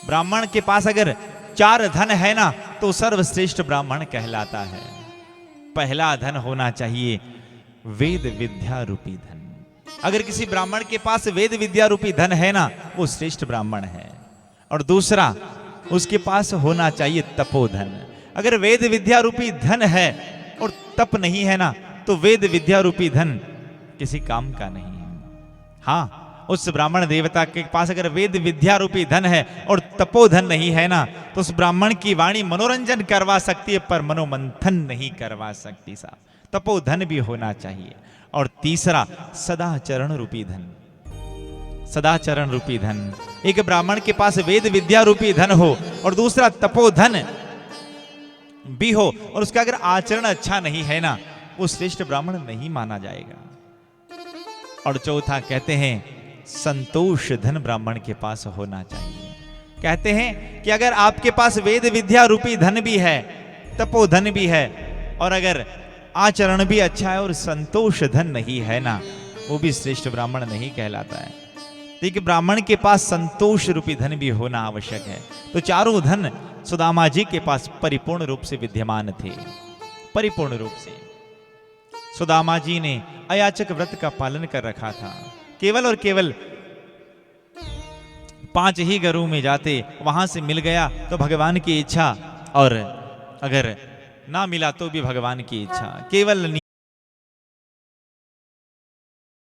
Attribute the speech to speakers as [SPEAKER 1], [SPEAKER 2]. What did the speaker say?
[SPEAKER 1] ब्राह्मण के पास अगर 4 धन है ना तो सर्वश्रेष्ठ ब्राह्मण कहलाता है। पहला धन होना चाहिए वेद विद्या रूपी धन। अगर किसी ब्राह्मण के पास वेद विद्या रूपी धन है ना वो श्रेष्ठ ब्राह्मण है। और दूसरा उसके पास होना चाहिए तपोधन। अगर वेद विद्या रूपी धन है और तप नहीं है ना तो वेद विद्या रूपी धन किसी काम का नहीं है। हाँ, उस ब्राह्मण देवता के पास अगर वेद विद्या रूपी धन है और तपोधन नहीं है ना तो उस ब्राह्मण की वाणी मनोरंजन करवा सकती है पर मनोमंथन नहीं करवा सकती साहब। तपोधन भी होना चाहिए। और तीसरा सदाचरण रूपी धन। सदाचरण रूपी धन। एक ब्राह्मण के पास वेद विद्या रूपी धन हो और दूसरा तपोधन भी हो और उसका अगर आचरण अच्छा नहीं है ना वो श्रेष्ठ ब्राह्मण नहीं माना जाएगा। और चौथा कहते हैं संतोष धन ब्राह्मण के पास होना चाहिए। कहते हैं कि अगर आपके पास वेद विद्या रूपी धन भी है, तपोधन भी है और अगर आचरण भी अच्छा है और संतोष धन नहीं है ना वो भी श्रेष्ठ ब्राह्मण नहीं कहलाता है। देखिए ब्राह्मण के पास संतोष रूपी धन भी होना आवश्यक है। तो चारों धन सुदामा जी के पास परिपूर्ण रूप से विद्यमान थे। परिपूर्ण रूप से सुदामा जी ने अयाचक व्रत का पालन कर रखा था। केवल और केवल 5 ही घरों में जाते, वहां से मिल गया तो भगवान की इच्छा और अगर ना मिला तो भी भगवान की इच्छा। केवल